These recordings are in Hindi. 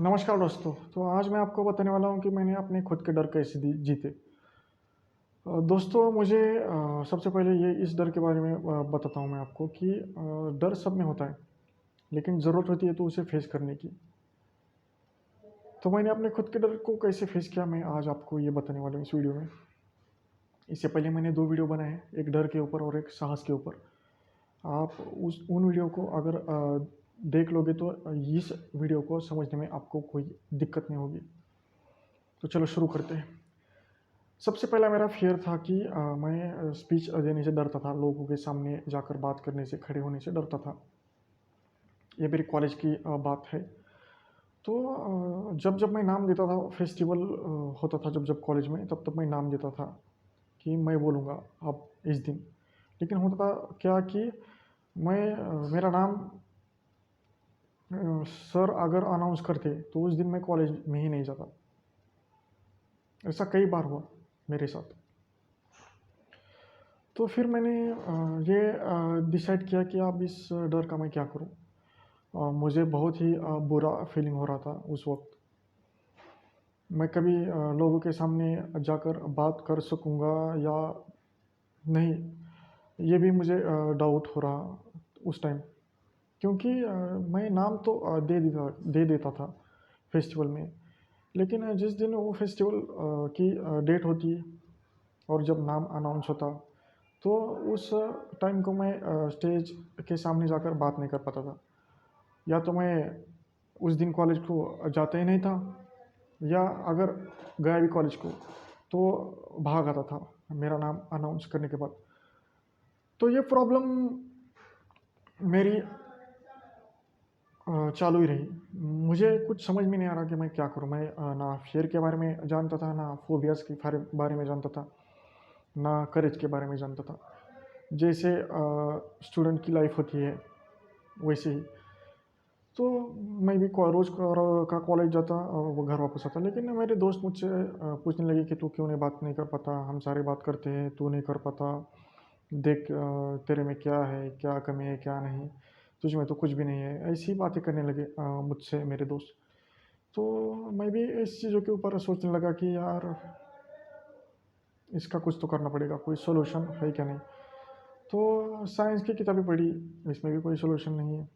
नमस्कार दोस्तों। तो आज मैं आपको बताने वाला हूँ कि मैंने अपने खुद के डर कैसे जीते। दोस्तों मुझे सबसे पहले ये इस डर के बारे में बताता हूँ मैं आपको कि डर सब में होता है, लेकिन ज़रूरत होती है तो उसे फेस करने की। तो मैंने अपने खुद के डर को कैसे फेस किया, मैं आज आपको ये बताने वाला हूँ इस वीडियो में। इससे पहले मैंने 2 वीडियो बनाए हैं, एक डर के ऊपर और एक साहस के ऊपर। आप उस उन वीडियो को अगर देख लोगे तो इस वीडियो को समझने में आपको कोई दिक्कत नहीं होगी। तो चलो शुरू करते हैं। सबसे पहला मेरा फ़ियर था कि मैं स्पीच देने से डरता था, लोगों के सामने जाकर बात करने से, खड़े होने से डरता था। ये मेरी कॉलेज की बात है। तो जब-जब मैं नाम देता था, फेस्टिवल होता था जब-जब कॉलेज में, तब-तब मैं नाम देता था कि मैं बोलूँगा अब इस दिन। लेकिन होता था क्या कि मेरा नाम सर अगर अनाउंस करते, तो उस दिन मैं कॉलेज में ही नहीं जाता। ऐसा कई बार हुआ मेरे साथ। तो फिर मैंने ये डिसाइड किया कि अब इस डर का मैं क्या करूँ। मुझे बहुत ही बुरा फीलिंग हो रहा था उस वक़्त। मैं कभी लोगों के सामने जाकर बात कर सकूँगा या नहीं, ये भी मुझे डाउट हो रहा उस टाइम। क्योंकि मैं नाम तो दे देता था फेस्टिवल में, लेकिन जिस दिन वो फेस्टिवल की डेट होती और जब नाम अनाउंस होता, तो उस टाइम को मैं स्टेज के सामने जाकर बात नहीं कर पाता था। या तो मैं उस दिन कॉलेज को जाता ही नहीं था, या अगर गया भी कॉलेज को, तो भाग आता था मेरा नाम अनाउंस करने के बाद। तो ये प्रॉब्लम मेरी चालू ही रही। मुझे कुछ समझ में नहीं आ रहा कि मैं क्या करूँ? मैं ना फ़ियर के बारे में जानता था, ना फ़ोबियाज़ के बारे में जानता था, ना करेज के बारे में जानता था। जैसे स्टूडेंट की लाइफ़ होती है, वैसे ही। तो मैं भी रोज़ का कॉलेज जाता और वो घर वापस आता। लेकिन मेरे दोस्त मुझसे पूछने लगे कि तू क्यों नहीं बात नहीं कर पाता? हम सारे बात करते हैं, तू नहीं कर पाता। देख तेरे में क्या है, क्या कमी है, क्या नहीं? तुझ में तो कुछ भी नहीं है। ऐसी बातें करने लगे मुझसे मेरे दोस्त। तो मैं भी इस चीज़ों के ऊपर सोचने लगा कि यार इसका कुछ तो करना पड़ेगा, कोई सॉल्यूशन है क्या नहीं? तो साइंस की किताबें पढ़ी, इसमें भी कोई सॉल्यूशन नहीं है।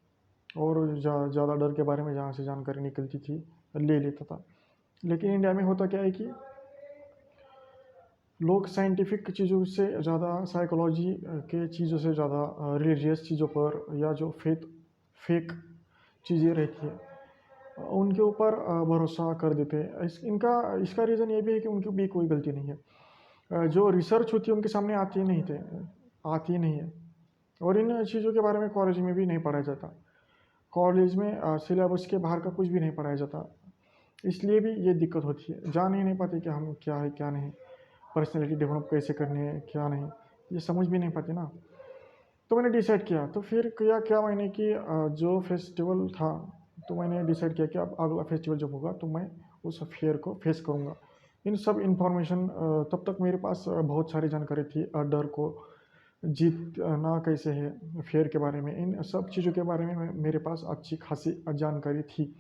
और ज़्यादा डर के बारे में जहाँ से जानकारी निकलती थी, ले लेता था। लेकिन इंडिया में होता क्या है कि लोग साइंटिफिक चीज़ों से ज़्यादा, साइकोलॉजी के चीज़ों से ज़्यादा, रिलीजियस चीज़ों पर, या जो फेक चीज़ें रहती है, उनके ऊपर भरोसा कर देते हैं। इसका रीज़न ये भी है कि उनकी भी कोई गलती नहीं है। जो रिसर्च होती है उनके सामने आती ही नहीं है। और इन चीज़ों के बारे में कॉलेज में भी नहीं पढ़ाया जाता। कॉलेज में सिलेबस के बाहर का कुछ भी नहीं पढ़ाया जाता। इसलिए भी ये दिक्कत होती है। जान ही नहीं पाते कि हम क्या है, क्या नहीं। पर्सनैलिटी डेवलप कैसे करनी है, क्या नहीं। ये समझ भी नहीं पाते ना। तो मैंने डिसाइड किया, तो फिर किया क्या मैंने कि जो फेस्टिवल था, तो मैंने डिसाइड किया कि अब अगला फेस्टिवल जब होगा तो मैं उस फ़ियर को फेस करूँगा। इन सब इन्फॉर्मेशन तब तक मेरे पास बहुत सारी जानकारी थी, डर को जीतना कैसे है, फ़ियर के बारे में, इन सब चीज़ों के बारे में मेरे पास अच्छी खासी जानकारी थी।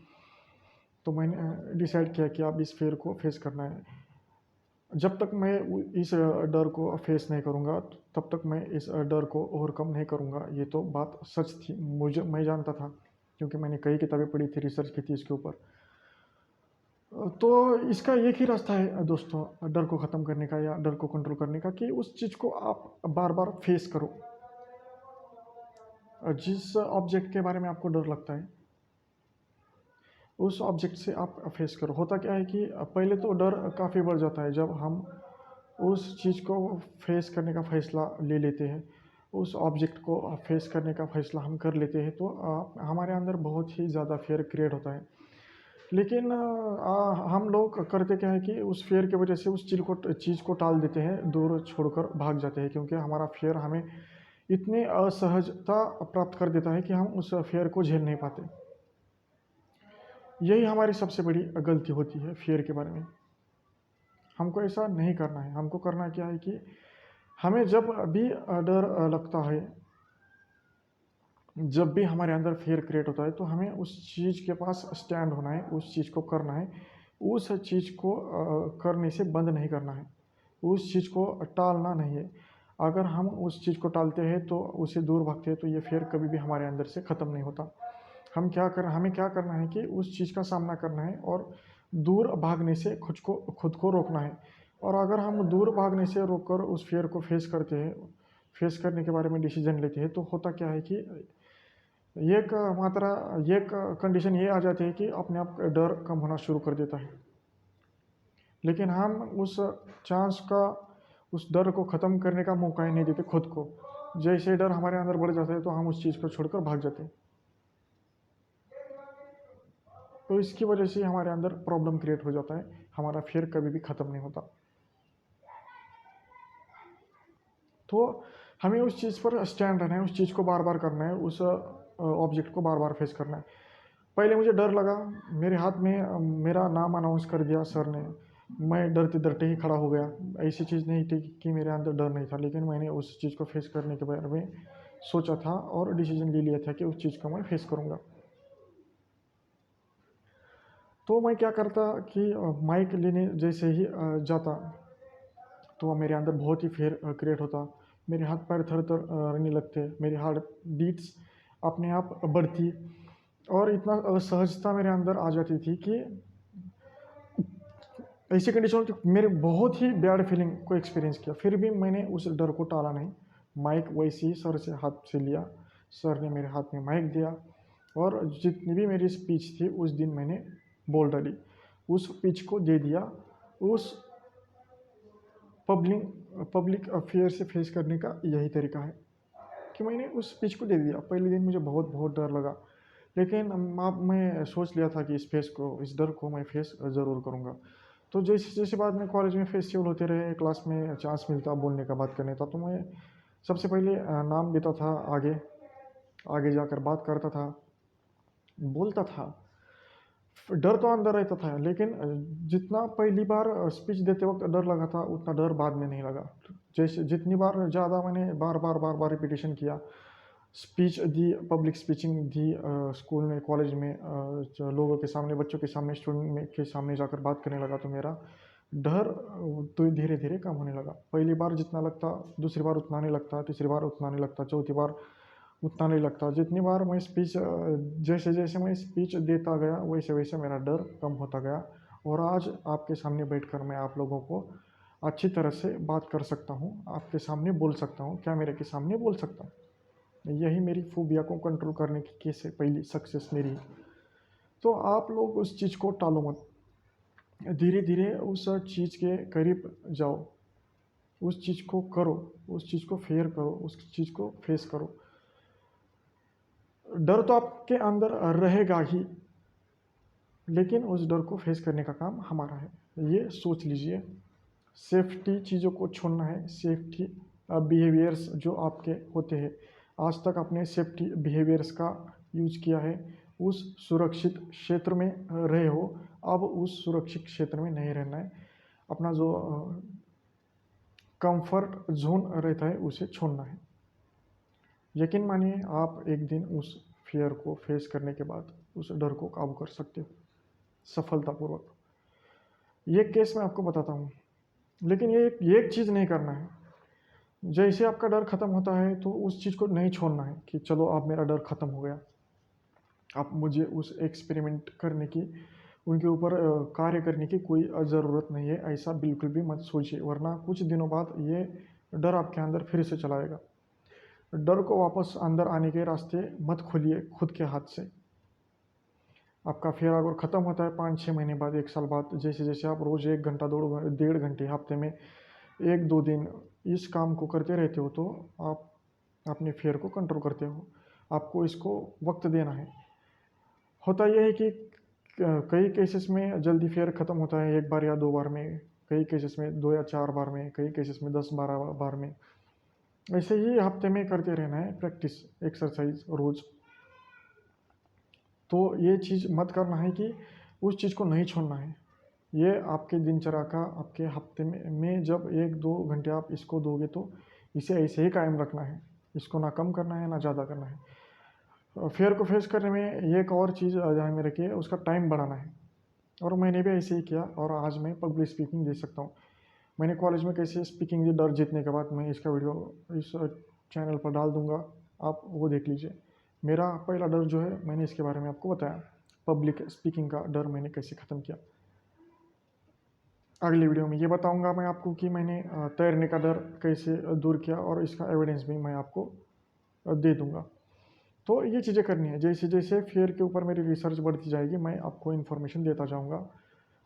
तो मैंने डिसाइड किया कि अब इस फ़ियर को फेस करना है। जब तक मैं इस डर को फेस नहीं करूँगा, तब तक मैं इस डर को ओवरकम नहीं करूँगा। ये तो बात सच थी। मैं जानता था, क्योंकि मैंने कई किताबें पढ़ी थी, रिसर्च की थी इसके ऊपर। तो इसका एक ही रास्ता है दोस्तों, डर को ख़त्म करने का या डर को कंट्रोल करने का, कि उस चीज़ को आप बार-बार फेस करो। जिस ऑब्जेक्ट के बारे में आपको डर लगता है, उस ऑब्जेक्ट से आप फेस करो। होता क्या है कि पहले तो डर काफ़ी बढ़ जाता है जब हम उस चीज़ को फेस करने का फ़ैसला ले लेते हैं, उस ऑब्जेक्ट को फेस करने का फ़ैसला हम कर लेते हैं, तो हमारे अंदर बहुत ही ज़्यादा फ़ियर क्रिएट होता है। लेकिन हम लोग करते क्या है कि उस फ़ियर की वजह से उस चीज़ को टाल देते हैं, दूर छोड़कर भाग जाते हैं, क्योंकि हमारा फ़ियर हमें इतनी असहजता प्राप्त कर देता है कि हम उस फ़ियर को झेल नहीं पाते। यही हमारी सबसे बड़ी गलती होती है फ़ियर के बारे में। हमको ऐसा नहीं करना है। हमको करना क्या है कि हमें जब भी डर लगता है, जब भी हमारे अंदर फियर क्रिएट होता है तो हमें उस चीज़ के पास स्टैंड होना है, उस चीज़ को करना है, उस चीज़ को करने से बंद नहीं करना है, उस चीज़ को टालना नहीं है। अगर हम उस चीज़ को टालते हैं तो उसे दूर भागते हैं तो ये फियर कभी भी हमारे अंदर से ख़त्म नहीं होता। हमें क्या करना है कि उस चीज़ का सामना करना है और दूर भागने से खुद को रोकना है। और अगर हम दूर भागने से रोककर उस फ़ियर को फ़ेस करते हैं, फ़ेस करने के बारे में डिसीज़न लेते हैं, तो होता क्या है कि एक मात्रा एक कंडीशन ये आ जाती है कि अपने आप डर कम होना शुरू कर देता है। लेकिन हम उस चांस का उस डर को ख़त्म करने का मौका ही नहीं देते खुद को। जैसे डर हमारे अंदर बढ़ जाता है तो हम उस चीज़ को छोड़कर भाग जाते हैं। तो इसकी वजह से हमारे अंदर प्रॉब्लम क्रिएट हो जाता है, हमारा फियर कभी भी ख़त्म नहीं होता। तो हमें उस चीज़ पर स्टैंड रहना है, उस चीज़ को बार बार करना है, उस ऑब्जेक्ट को बार बार फेस करना है। पहले मुझे डर लगा, मेरे हाथ में मेरा नाम अनाउंस कर दिया सर ने, मैं डरते डरते ही खड़ा हो गया। ऐसी चीज़ नहीं थी कि मेरे अंदर डर नहीं था, लेकिन मैंने उस चीज़ को फेस करने के बारे में सोचा था और डिसीजन ले लिया था कि उस चीज़ को मैं फेस करूँगा। तो मैं क्या करता कि माइक लेने जैसे ही जाता तो मेरे अंदर बहुत ही फियर क्रिएट होता। मेरे हाथ पैर थर थर रहने लगते, मेरी हार्ट बीट्स अपने आप बढ़ती और इतना असहजता मेरे अंदर आ जाती थी कि ऐसी कंडीशन में तो मेरे बहुत ही बैड फीलिंग को एक्सपीरियंस किया। फिर भी मैंने उस डर को टाला नहीं, माइक वैसे ही सर से हाथ से लिया, सर ने मेरे हाथ में माइक दिया और जितनी भी मेरी स्पीच थी उस दिन मैंने बोल डाली, उस स्पीच को दे दिया। उस पब्लिक अफेयर से फेस करने का यही तरीका है कि मैंने उस स्पीच को दे दिया। पहले दिन मुझे बहुत बहुत डर लगा, लेकिन अब मैं सोच लिया था कि इस डर को मैं फेस ज़रूर करूँगा। तो जैसे जैसे बाद में कॉलेज में फेस्टिवल होते रहे, क्लास में चांस मिलता बोलने का, बात करने का, तो मैं सबसे पहले नाम देता था, आगे आगे जाकर बात करता था, बोलता था। डर तो अंदर रहता था, लेकिन जितना पहली बार स्पीच देते वक्त डर लगा था उतना डर बाद में नहीं लगा। जैसे जितनी बार ज़्यादा मैंने बार बार रिपीटेशन किया, स्पीच दी, पब्लिक स्पीचिंग दी, स्कूल में, कॉलेज में, लोगों के सामने, बच्चों के सामने, स्टूडेंट में के सामने जाकर बात करने लगा, तो मेरा डर तो धीरे धीरे कम होने लगा। पहली बार जितना लगता, दूसरी बार उतना नहीं लगता, तीसरी बार उतना नहीं लगता, चौथी बार उतना नहीं लगता। जितनी बार मैं स्पीच जैसे जैसे मैं स्पीच देता गया वैसे वैसे मेरा डर कम होता गया और आज आपके सामने बैठकर मैं आप लोगों को अच्छी तरह से बात कर सकता हूँ, आपके सामने बोल सकता हूँ, कैमरे के सामने बोल सकता हूँ। यही मेरी फोबिया को कंट्रोल करने की केस है, पहली सक्सेस मेरी। तो आप लोग उस चीज़ को टालो मत, धीरे धीरे उस चीज़ के करीब जाओ, उस चीज़ को करो, उस चीज़ को फेयर करो, उस चीज़ को फेस करो। डर तो आपके अंदर रहेगा ही, लेकिन उस डर को फेस करने का काम हमारा है, ये सोच लीजिए। सेफ्टी चीज़ों को छोड़ना है, सेफ्टी बिहेवियर्स जो आपके होते हैं, आज तक आपने सेफ्टी बिहेवियर्स का यूज किया है, उस सुरक्षित क्षेत्र में रहे हो, अब उस सुरक्षित क्षेत्र में नहीं रहना है। अपना जो कंफर्ट जोन रहता है उसे छोड़ना है। यकीन मानिए आप एक दिन उस फियर को फेस करने के बाद उस डर को काबू कर सकते हो सफलतापूर्वक। ये केस मैं आपको बताता हूँ, लेकिन ये एक चीज़ नहीं करना है। जैसे आपका डर खत्म होता है तो उस चीज़ को नहीं छोड़ना है कि चलो अब मेरा डर खत्म हो गया, अब मुझे उस एक्सपेरिमेंट करने की, उनके ऊपर कार्य करने की कोई ज़रूरत नहीं है। ऐसा बिल्कुल भी मत सोचिए, वरना कुछ दिनों बाद ये डर आपके अंदर फिर से चला आएगा। डर को वापस अंदर आने के रास्ते मत खोलिए खुद के हाथ से। आपका फियर अगर ख़त्म होता है 5-6 महीने बाद, 1 साल बाद, जैसे जैसे आप रोज़ 1 घंटा, 1.5 घंटे, हफ्ते में 1-2 दिन इस काम को करते रहते हो, तो आप अपने फियर को कंट्रोल करते हो। आपको इसको वक्त देना है। होता यह है कि कई केसेस में जल्दी फियर ख़त्म होता है 1 बार या 2 बार में, कई केसेस में 2 या 4 बार में, कई केसेस में 10-12 बार में। ऐसे ही हफ्ते में करते रहना है प्रैक्टिस, एक्सरसाइज रोज़। तो ये चीज़ मत करना है कि उस चीज़ को नहीं छोड़ना है। ये आपके दिनचर्या का, आपके हफ्ते में जब 1-2 घंटे आप इसको दोगे तो इसे ऐसे ही कायम रखना है। इसको ना कम करना है ना ज़्यादा करना है। फेयर को फेस करने में एक और चीज़ ध्यान में रखिए, उसका टाइम बढ़ाना है। और मैंने भी ऐसे ही किया और आज मैं पब्लिक स्पीकिंग दे सकता हूँ। मैंने कॉलेज में कैसे स्पीकिंग दी डर जीतने के बाद, मैं इसका वीडियो इस चैनल पर डाल दूंगा, आप वो देख लीजिए। मेरा पहला डर जो है, मैंने इसके बारे में आपको बताया, पब्लिक स्पीकिंग का डर मैंने कैसे ख़त्म किया। अगली वीडियो में ये बताऊंगा मैं आपको कि मैंने तैरने का डर कैसे दूर किया, और इसका एविडेंस भी मैं आपको दे दूंगा। तो ये चीज़ें करनी है। जैसे जैसे फेयर के ऊपर मेरी रिसर्च बढ़ती जाएगी, मैं आपको इन्फॉर्मेशन देता जाऊंगा,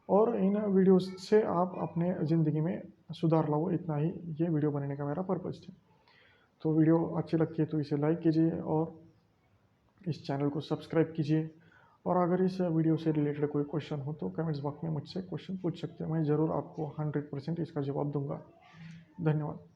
और इन वीडियोस से आप अपने ज़िंदगी में सुधार लाओ। इतना ही ये वीडियो बनाने का मेरा पर्पज़ था। तो वीडियो अच्छी लगती है तो इसे लाइक कीजिए और इस चैनल को सब्सक्राइब कीजिए। और अगर इस वीडियो से रिलेटेड कोई क्वेश्चन हो तो कमेंट्स बॉक्स में मुझसे क्वेश्चन पूछ सकते हैं, मैं ज़रूर आपको 100% इसका जवाब दूंगा। धन्यवाद।